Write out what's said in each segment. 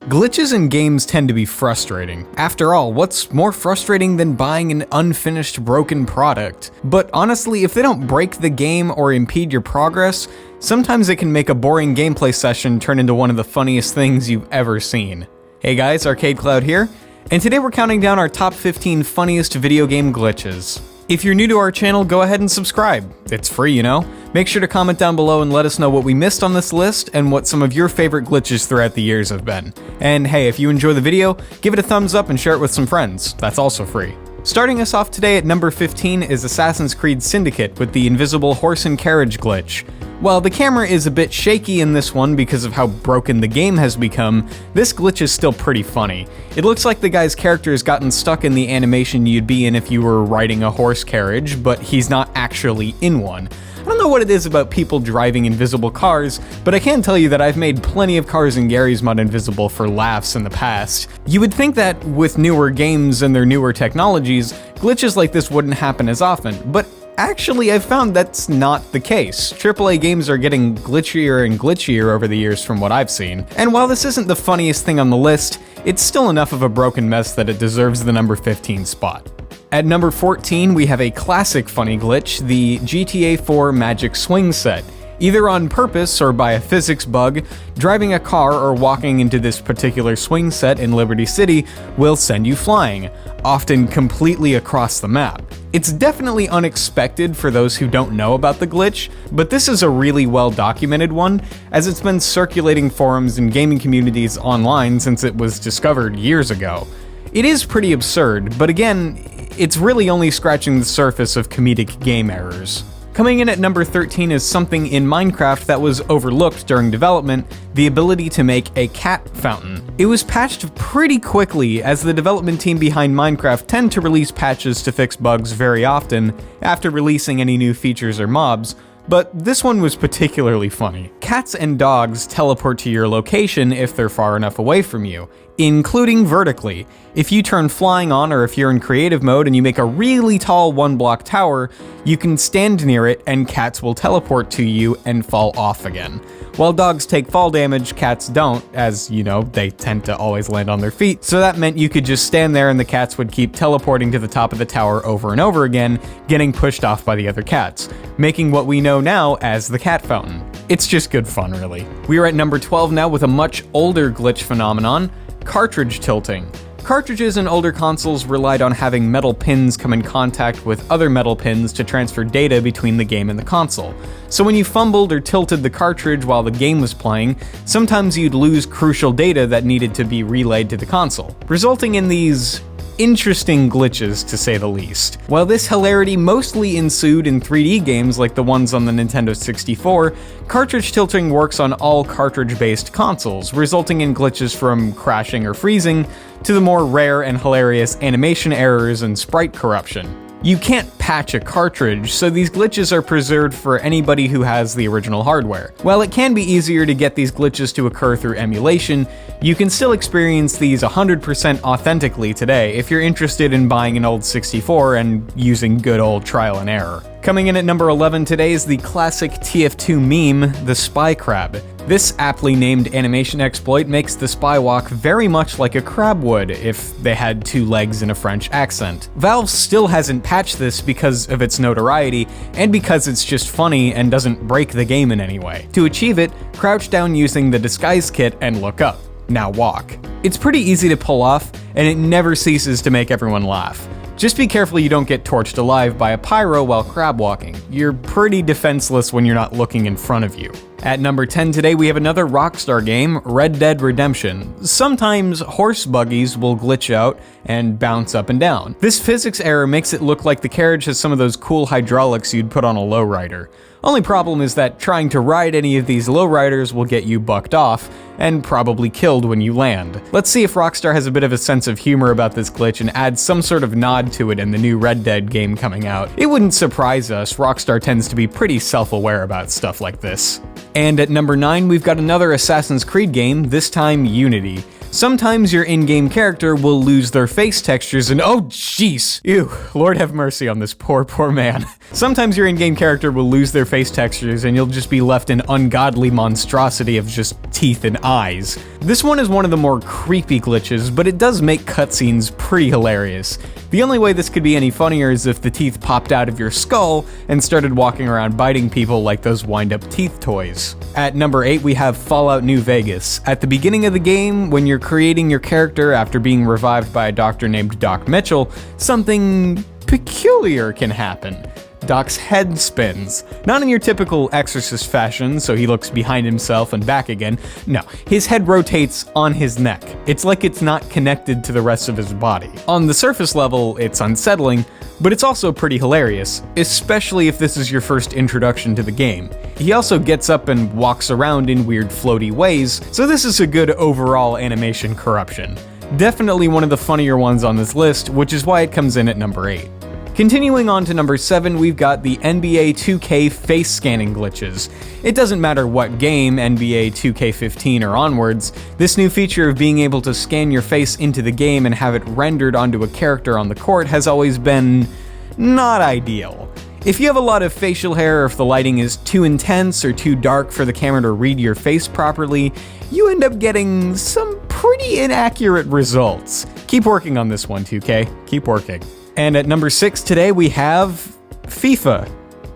Glitches in games tend to be frustrating. After all, what's more frustrating than buying an unfinished, broken product? But honestly, if they don't break the game or impede your progress, sometimes it can make a boring gameplay session turn into one of the funniest things you've ever seen. Hey guys, ArcadeCloud here, and today we're counting down our top 15 funniest video game glitches. If you're new to our channel, go ahead and subscribe. It's free, you know? Make sure to comment down below and let us know what we missed on this list and what some of your favorite glitches throughout the years have been. And hey, if you enjoy the video, give it a thumbs up and share it with some friends. That's also free. Starting us off today at number 15 is Assassin's Creed Syndicate with the invisible horse and carriage glitch. While the camera is a bit shaky in this one because of how broken the game has become, this glitch is still pretty funny. It looks like the guy's character has gotten stuck in the animation you'd be in if you were riding a horse carriage, but he's not actually in one. I don't know what it is about people driving invisible cars, but I can tell you that I've made plenty of cars in Garry's Mod invisible for laughs in the past. You would think that with newer games and their newer technologies, glitches like this wouldn't happen as often, but actually, I've found that's not the case. AAA games are getting glitchier and glitchier over the years from what I've seen. And while this isn't the funniest thing on the list, it's still enough of a broken mess that it deserves the number 15 spot. At number 14, we have a classic funny glitch, the GTA 4 Magic Swing Set. Either on purpose or by a physics bug, driving a car or walking into this particular swing set in Liberty City will send you flying, often completely across the map. It's definitely unexpected for those who don't know about the glitch, but this is a really well documented one, as it's been circulating forums and gaming communities online since it was discovered years ago. It is pretty absurd, but again, it's really only scratching the surface of comedic game errors. Coming in at number 13 is something in Minecraft that was overlooked during development, the ability to make a cat fountain. It was patched pretty quickly, as the development team behind Minecraft tend to release patches to fix bugs very often after releasing any new features or mobs, but this one was particularly funny. Cats and dogs teleport to your location if they're far enough away from you, including vertically. If you turn flying on, or if you're in creative mode and you make a really tall one-block tower, you can stand near it and cats will teleport to you and fall off again. While dogs take fall damage, cats don't, as, you know, they tend to always land on their feet, so that meant you could just stand there and the cats would keep teleporting to the top of the tower over and over again, getting pushed off by the other cats, making what we know now as the cat fountain. It's just good fun, really. We are at number 12 now with a much older glitch phenomenon, cartridge tilting. Cartridges in older consoles relied on having metal pins come in contact with other metal pins to transfer data between the game and the console. So when you fumbled or tilted the cartridge while the game was playing, sometimes you'd lose crucial data that needed to be relayed to the console, resulting in these interesting glitches, to say the least. While this hilarity mostly ensued in 3D games like the ones on the Nintendo 64, cartridge tilting works on all cartridge-based consoles, resulting in glitches from crashing or freezing to the more rare and hilarious animation errors and sprite corruption. You can't patch a cartridge, so these glitches are preserved for anybody who has the original hardware. While it can be easier to get these glitches to occur through emulation, you can still experience these 100% authentically today if you're interested in buying an old 64 and using good old trial and error. Coming in at number 11 today is the classic TF2 meme, the Spy Crab. This aptly named animation exploit makes the spy walk very much like a crab would if they had two legs in a French accent. Valve still hasn't patched this because of its notoriety, and because it's just funny and doesn't break the game in any way. To achieve it, crouch down using the disguise kit and look up. Now walk. It's pretty easy to pull off, and it never ceases to make everyone laugh. Just be careful you don't get torched alive by a pyro while crab walking. You're pretty defenseless when you're not looking in front of you. At number 10 today, we have another Rockstar game, Red Dead Redemption. Sometimes horse buggies will glitch out and bounce up and down. This physics error makes it look like the carriage has some of those cool hydraulics you'd put on a lowrider. Only problem is that trying to ride any of these lowriders will get you bucked off, and probably killed when you land. Let's see if Rockstar has a bit of a sense of humor about this glitch and adds some sort of nod to it in the new Red Dead game coming out. It wouldn't surprise us, Rockstar tends to be pretty self-aware about stuff like this. And at number 9, we've got another Assassin's Creed game, this time Unity. Sometimes your in-game character will lose their face textures and oh jeez, ew, Lord have mercy on this poor man. Sometimes your in-game character will lose their their face textures and you'll just be left an ungodly monstrosity of just teeth and eyes. This one is one of the more creepy glitches, but it does make cutscenes pretty hilarious. The only way this could be any funnier is if the teeth popped out of your skull and started walking around biting people like those wind-up teeth toys. At number 8, we have Fallout New Vegas. At the beginning of the game, when you're creating your character after being revived by a doctor named Doc Mitchell, something peculiar can happen. Doc's head spins. Not in your typical Exorcist fashion, so he looks behind himself and back again. No, his head rotates on his neck. It's like it's not connected to the rest of his body. On the surface level, it's unsettling, but it's also pretty hilarious, especially if this is your first introduction to the game. He also gets up and walks around in weird floaty ways, so this is a good overall animation corruption. Definitely one of the funnier ones on this list, which is why it comes in at number 8. Continuing on to number 7, we've got the NBA 2K face scanning glitches. It doesn't matter what game, NBA 2K15 or onwards, this new feature of being able to scan your face into the game and have it rendered onto a character on the court has always been not ideal. If you have a lot of facial hair, or if the lighting is too intense or too dark for the camera to read your face properly, you end up getting some pretty inaccurate results. Keep working on this one, 2K. Keep working. And at number 6 today, we have FIFA.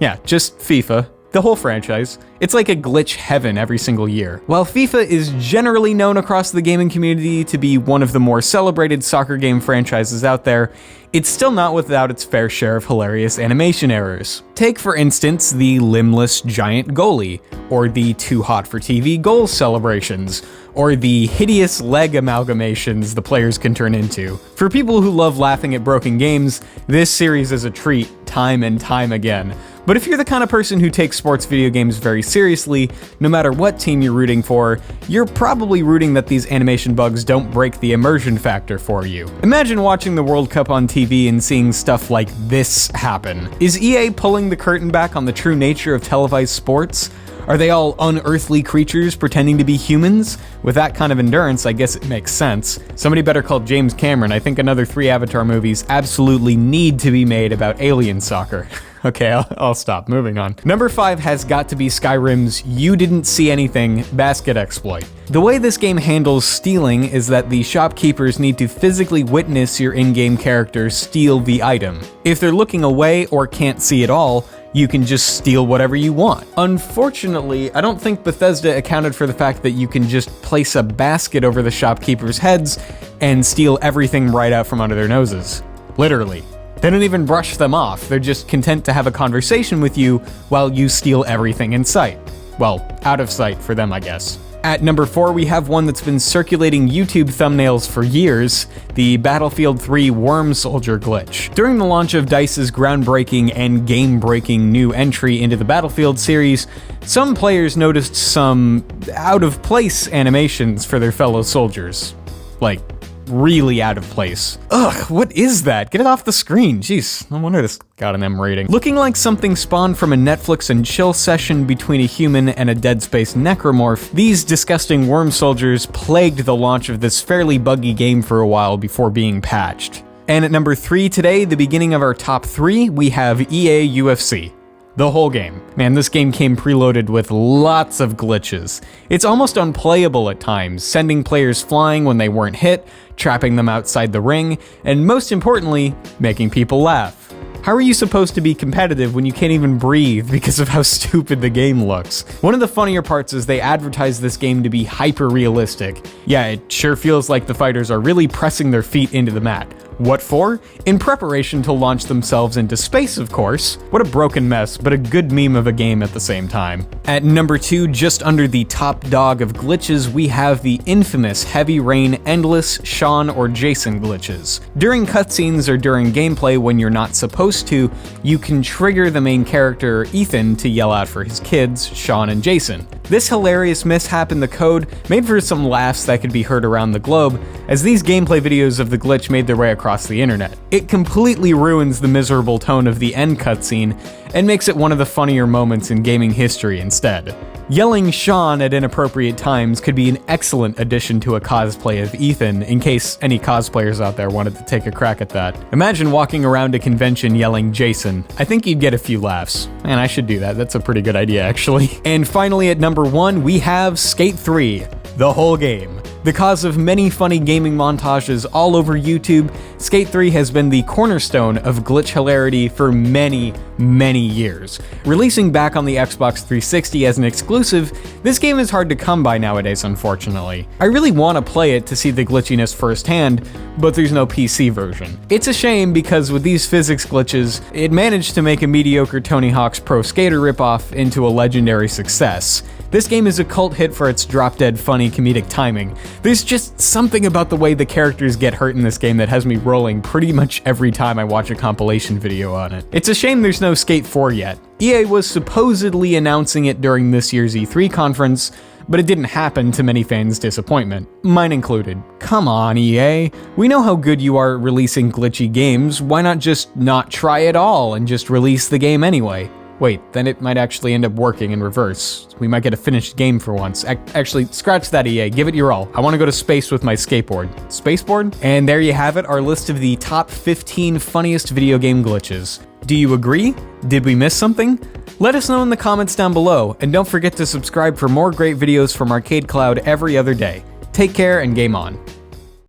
Yeah, just FIFA. The whole franchise. It's like a glitch heaven every single year. While FIFA is generally known across the gaming community to be one of the more celebrated soccer game franchises out there, it's still not without its fair share of hilarious animation errors. Take, for instance, the limbless giant goalie, or the too hot for TV goal celebrations, or the hideous leg amalgamations the players can turn into. For people who love laughing at broken games, this series is a treat time and time again. But if you're the kind of person who takes sports video games very seriously, no matter what team you're rooting for, you're probably rooting that these animation bugs don't break the immersion factor for you. Imagine watching the World Cup on TV and seeing stuff like this happen. Is EA pulling the curtain back on the true nature of televised sports? Are they all unearthly creatures pretending to be humans? With that kind of endurance, I guess it makes sense. Somebody better call James Cameron. I think another 3 Avatar movies absolutely need to be made about alien soccer. Okay, I'll stop. Moving on. Number 5 has got to be Skyrim's You Didn't See Anything basket exploit. The way this game handles stealing is that the shopkeepers need to physically witness your in-game character steal the item. If they're looking away or can't see at all, you can just steal whatever you want. Unfortunately, I don't think Bethesda accounted for the fact that you can just place a basket over the shopkeepers' heads and steal everything right out from under their noses. Literally. They don't even brush them off, they're just content to have a conversation with you while you steal everything in sight. Well, out of sight for them, I guess. At number 4, we have one that's been circulating YouTube thumbnails for years, the Battlefield 3 Worm Soldier glitch. During the launch of DICE's groundbreaking and game-breaking new entry into the Battlefield series, some players noticed some out-of-place animations for their fellow soldiers. Like, really out of place. Ugh, what is that? Get it off the screen. Jeez, no wonder this got an M rating. Looking like something spawned from a Netflix and chill session between a human and a Dead Space necromorph, these disgusting worm soldiers plagued the launch of this fairly buggy game for a while before being patched. And at number 3 today, the beginning of our top 3, we have EA UFC. The whole game. Man, this game came preloaded with lots of glitches. It's almost unplayable at times, sending players flying when they weren't hit, trapping them outside the ring, and most importantly, making people laugh. How are you supposed to be competitive when you can't even breathe because of how stupid the game looks? One of the funnier parts is they advertise this game to be hyper-realistic. Yeah, it sure feels like the fighters are really pressing their feet into the mat. What for? In preparation to launch themselves into space, of course. What a broken mess, but a good meme of a game at the same time. At number 2, just under the top dog of glitches, we have the infamous Heavy Rain Endless, Shaun, or Jason glitches. During cutscenes or during gameplay when you're not supposed to, you can trigger the main character, Ethan, to yell out for his kids, Shaun and Jason. This hilarious mishap in the code made for some laughs that could be heard around the globe, as these gameplay videos of the glitch made their way across the internet. It completely ruins the miserable tone of the end cutscene and makes it one of the funnier moments in gaming history instead. Yelling Shaun at inappropriate times could be an excellent addition to a cosplay of Ethan, in case any cosplayers out there wanted to take a crack at that. Imagine walking around a convention yelling Jason. I think you'd get a few laughs. Man, I should do that. That's a pretty good idea, actually. And finally, at number 1, we have Skate 3, the whole game. The cause of many funny gaming montages all over YouTube, Skate 3 has been the cornerstone of glitch hilarity for many, many years. Releasing back on the Xbox 360 as an exclusive, this game is hard to come by nowadays, unfortunately. I really want to play it to see the glitchiness firsthand, but there's no PC version. It's a shame because with these physics glitches, it managed to make a mediocre Tony Hawk's Pro Skater ripoff into a legendary success. This game is a cult hit for its drop-dead funny comedic timing. There's just something about the way the characters get hurt in this game that has me rolling pretty much every time I watch a compilation video on it. It's a shame there's no Skate 4 yet. EA was supposedly announcing it during this year's E3 conference, but it didn't happen to many fans' disappointment, mine included. Come on, EA. We know how good you are at releasing glitchy games, why not just not try it all and just release the game anyway? Wait, then it might actually end up working in reverse. We might get a finished game for once. Actually, scratch that, EA. Give it your all. I want to go to space with my skateboard. Spaceboard? And there you have it, our list of the top 15 funniest video game glitches. Do you agree? Did we miss something? Let us know in the comments down below, and don't forget to subscribe for more great videos from ArcadeCloud every other day. Take care and game on.